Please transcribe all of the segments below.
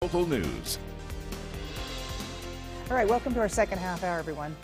Local news. All right, welcome to our second half hour, everyone.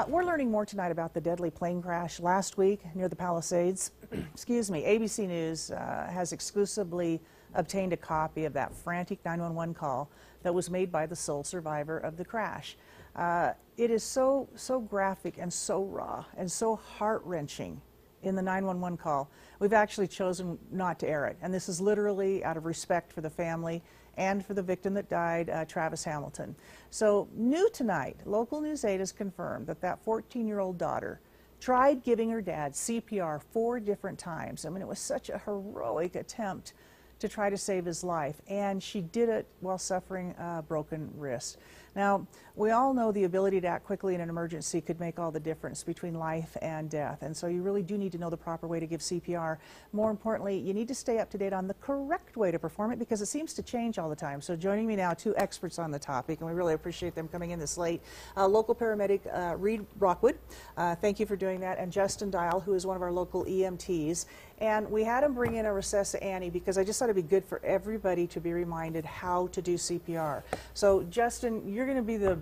We're learning more tonight about the deadly plane crash last week near the Palisades. Excuse me, ABC News has exclusively obtained a copy of that frantic 911 call that was made by the sole survivor of the crash. It is so graphic and so raw and so heart-wrenching in the 911 call. We've actually chosen not to air it, and this is literally out of respect for the family and for the victim that died, Travis Hamilton. So new tonight, local News 8 has confirmed that that 14-year-old daughter tried giving her dad CPR 4 different times. I mean, it was such a heroic attempt to try to save his life, and she did it while suffering a broken wrist. Now, we all know the ability to act quickly in an emergency could make all the difference between life and death, and so you really do need to know the proper way to give CPR. More importantly, you need to stay up to date on the correct way to perform it because it seems to change all the time. So joining me now, 2 experts on the topic, and we really appreciate them coming in this late. Local paramedic Reed Rockwood, thank you for doing that, and Justin Dial, who is one of our local EMTs. And we had him bring in a Recessa Annie because I just thought it'd be good for everybody to be reminded how to do CPR. So Justin, you're going to be the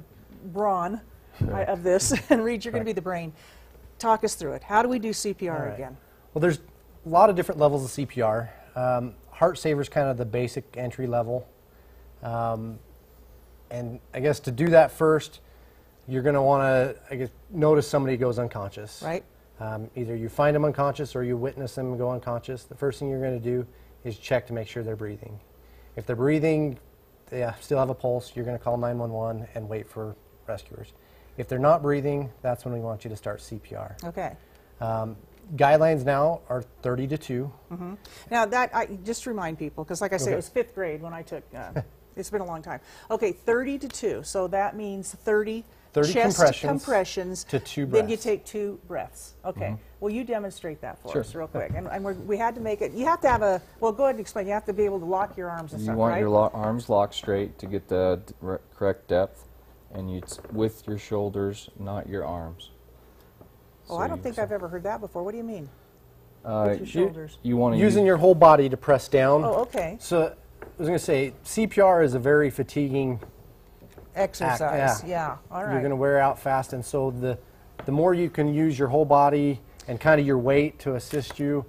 brawn of this, and Reed, you're going to be the brain. Talk us through it. How do we do CPR again? Well, there's a lot of different levels of CPR. Heart Saver is kind of the basic entry level. And I guess to do that first, you're going to want to, I guess, notice somebody goes unconscious. Right. Either you find them unconscious or you witness them go unconscious. The first thing you're going to do is check to make sure they're breathing. If they're breathing, they still have a pulse, you're going to call 911 and wait for rescuers. If they're not breathing, that's when we want you to start CPR. Okay. Guidelines now are 30 to 2. Mm-hmm. Now, just to remind people, because like I say, it was 5th grade when I took, it's been a long time. Okay, 30 to 2, so that means 30 chest compressions to 2 breaths. Then you take 2 breaths. Okay. Well, you demonstrate that for us real quick. And we had to make it, you have to have a, well, go ahead and explain. You have to be able to lock your arms and stuff, right? You want your arms locked straight to get the correct depth, and you with your shoulders, not your arms. Oh, I don't think I've ever heard that before. What do you mean? With your shoulders? You want to using your whole body to press down. Oh, okay. So I was going to say, CPR is a very fatiguing exercise. Yeah. All right. You're going to wear out fast, and so the more you can use your whole body and kind of your weight to assist you,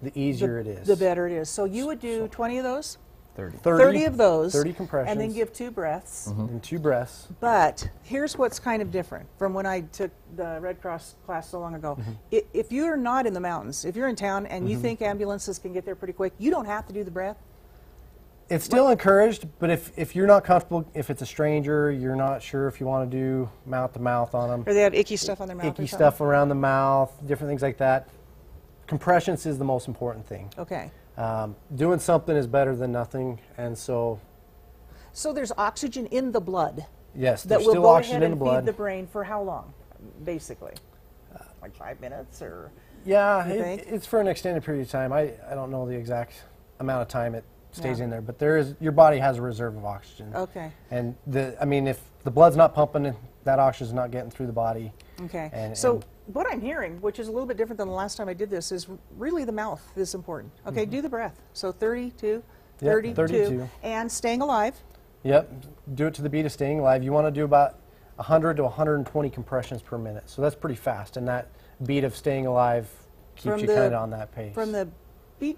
the easier it is. The better it is. So you would do 20 of those? 30 of those. 30 compressions. And then give 2 breaths. And 2 breaths. But here's what's kind of different from when I took the Red Cross class so long ago. If you're not in the mountains, if you're in town and you think ambulances can get there pretty quick, you don't have to do the breath. It's still encouraged, but if you're not comfortable, if it's a stranger, you're not sure if you want to do mouth-to-mouth on them. Or they have icky stuff on their mouth. Icky stuff around the mouth, different things like that. Compressions is the most important thing. Okay. Doing something is better than nothing, and so... So there's oxygen in the blood. Yes, that there's will still go oxygen ahead in the and blood. feed the brain for how long, basically? Like 5 minutes, or? Yeah, it's for an extended period of time. I don't know the exact amount of time it stays in there, but your body has a reserve of oxygen. Okay. And I mean, if the blood's not pumping, that oxygen's not getting through the body. Okay. So what I'm hearing, which is a little bit different than the last time I did this, is really the mouth is important. Okay, do the breath. So 32, 32, and staying alive. Yep, do it to the beat of staying alive. You want to do about 100 to 120 compressions per minute. So that's pretty fast, and that beat of staying alive keeps you kind of on that pace. From the Bee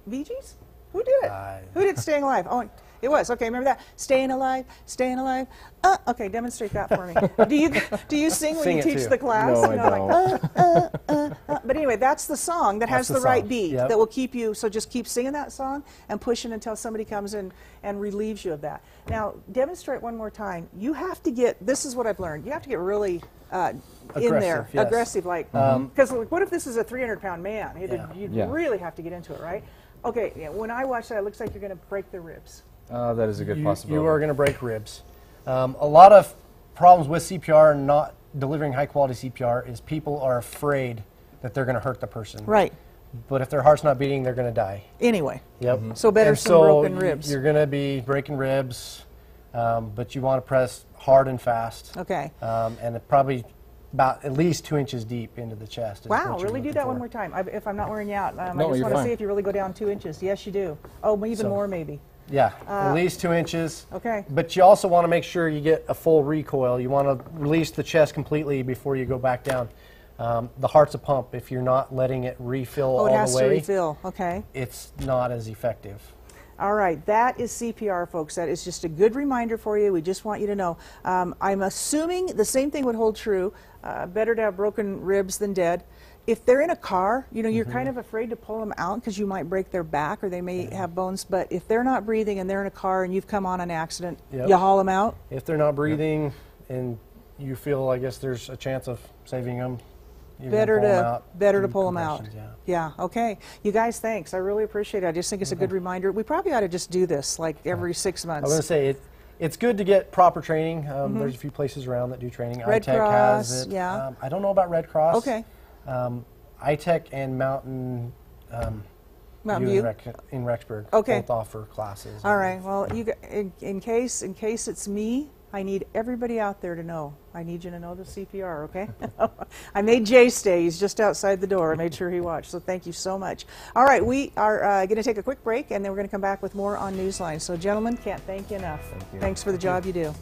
Gees? Who did it? Who did Staying Alive? Oh, it was. Okay, remember that? Staying alive, staying alive. Okay, demonstrate that for me. Do you sing when you teach the class? No, I don't. But anyway, that's the song that has the right beat Yep. that will keep you, so just keep singing that song and pushing until somebody comes in and relieves you of that. Now, demonstrate one more time. You have to get, this is what I've learned, you have to get really in there, yes. aggressive, like, because what if this is a 300-pound man? You'd really have to get into it, right? Okay, when I watch that, it looks like you're going to break the ribs. That is a good possibility. You are going to break ribs. A lot of problems with CPR and not delivering high-quality CPR is people are afraid that they're going to hurt the person. Right. But if their heart's not beating, they're going to die. Anyway. Yep. So better some broken ribs. You're going to be breaking ribs, but you want to press hard and fast. Okay. And probably about at least 2 inches deep into the chest. Wow, really do that one more time. If I'm not wearing you out, I No, just you're want to fine. see if you really go down 2 inches. Yes, you do. Oh, even more maybe. Yeah, at least 2 inches. Okay. But you also want to make sure you get a full recoil. You want to release the chest completely before you go back down. The heart's a pump. If you're not letting it refill all the way, it has to refill. Okay. it's not as effective. All right, that is CPR, folks. That is just a good reminder for you. We just want you to know. I'm assuming the same thing would hold true. Better to have broken ribs than dead. If they're in a car, you know, you're kind of afraid to pull them out because you might break their back or they may have bones. But if they're not breathing and they're in a car and you've come on an accident, you haul them out? If they're not breathing and you feel, I guess, there's a chance of saving them, better to pull them out. Yeah, okay. You guys, thanks. I really appreciate it. I just think it's a good reminder. We probably ought to just do this like every 6 months. I was going to say, it's good to get proper training. There's a few places around that do training. Red iTech Cross, has it. yeah. I don't know about Red Cross. Okay. iTech and Mountain View in Rexburg okay. both offer classes. All right. Well, in case it's me, I need everybody out there to know. I need you to know the CPR, okay? I made Jay stay. He's just outside the door. I made sure he watched. So thank you so much. All right, we are going to take a quick break, and then we're going to come back with more on Newsline. So, gentlemen, can't thank you enough. Thank you. Thanks for the job you do.